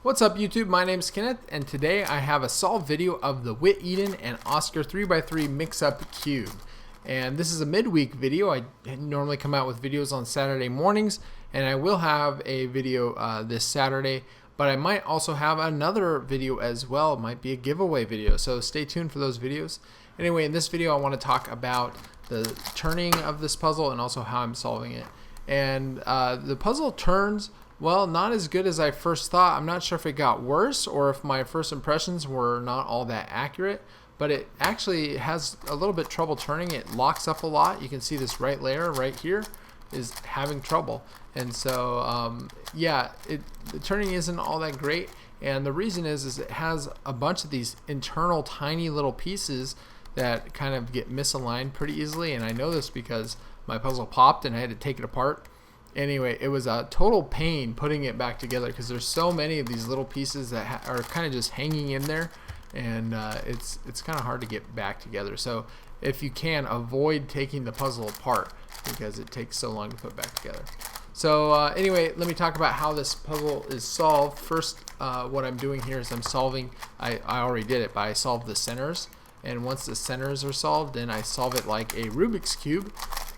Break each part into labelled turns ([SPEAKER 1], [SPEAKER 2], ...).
[SPEAKER 1] What's up YouTube, my name is Kenneth and today I have a solved video of the WitEden and Oskar 3x3 mix-up cube. And this is a midweek video. I normally come out with videos on Saturday mornings and I will have a video this Saturday, but I might also have another video as well. It might be a giveaway video, so stay tuned for those videos. Anyway, in this video I want to talk about the turning of this puzzle and also how I'm solving it. And the puzzle turns, well, not as good as I first thought. I'm not sure if it got worse or if my first impressions were not all that accurate, but it actually has a little bit trouble turning. It locks up a lot. You can see this right layer right here is having trouble. And so, yeah, the turning isn't all that great. And the reason is it has a bunch of these internal tiny little pieces that kind of get misaligned pretty easily. And I know this because my puzzle popped and I had to take it apart. Anyway, it was a total pain putting it back together because there's so many of these little pieces that are kind of just hanging in there, and it's kind of hard to get back together. So if you can, avoid taking the puzzle apart because it takes so long to put back together. So anyway, let me talk about how this puzzle is solved. First, what I'm doing here is I'm solving, I already did it, but I solved the centers, and once the centers are solved, then I solve it like a Rubik's Cube.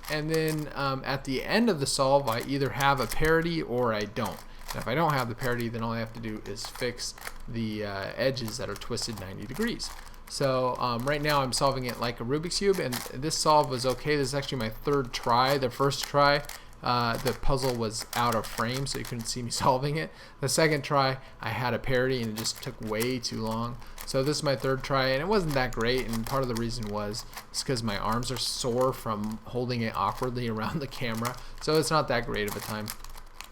[SPEAKER 1] And then at the end of the solve, I either have a parity or I don't. And if I don't have the parity, then all I have to do is fix the edges that are twisted 90 degrees. So right now I'm solving it like a Rubik's Cube, and this solve was okay. This is actually my third try. The first try, the puzzle was out of frame, so you couldn't see me solving it. The second try, I had a parity, and it just took way too long. So this is my third try, and it wasn't that great, and part of the reason was it's because my arms are sore from holding it awkwardly around the camera, so it's not that great of a time.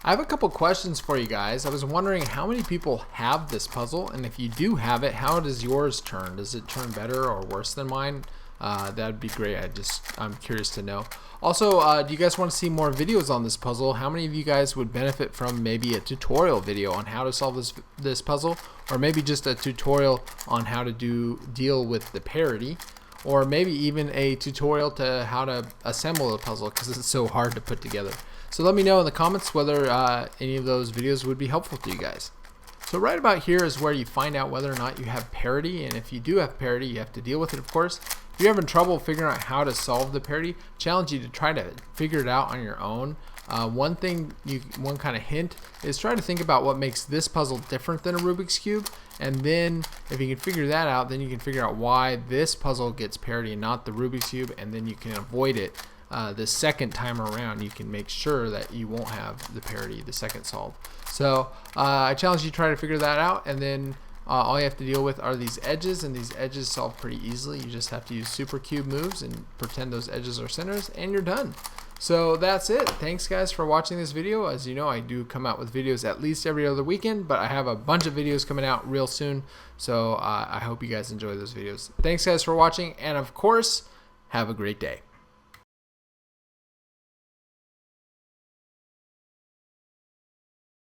[SPEAKER 1] I have a couple questions for you guys. I was wondering how many people have this puzzle, and if you do have it, how does yours turn? Does it turn better or worse than mine? That'd be great. I'm curious to know. Also, do you guys want to see more videos on this puzzle? How many of you guys would benefit from maybe a tutorial video on how to solve this puzzle, or maybe just a tutorial on how to deal with the parity, or maybe even a tutorial to how to assemble the puzzle because it's so hard to put together? So let me know in the comments whether any of those videos would be helpful to you guys. So right about here is where you find out whether or not you have parity, and if you do have parity, you have to deal with it, of course. If you're having trouble figuring out how to solve the parity, challenge you to try to figure it out on your own. One kind of hint is try to think about what makes this puzzle different than a Rubik's Cube, and then if you can figure that out, then you can figure out why this puzzle gets parity and not the Rubik's Cube, and then you can avoid it the second time around. You can make sure that you won't have the parity the second solve. So I challenge you to try to figure that out, and then all you have to deal with are these edges, and these edges solve pretty easily. You just have to use super cube moves and pretend those edges are centers, and you're done. So that's it. Thanks guys for watching this video. As you know, I do come out with videos at least every other weekend, but I have a bunch of videos coming out real soon, so I hope you guys enjoy those videos. Thanks guys for watching, and of course, have a great day.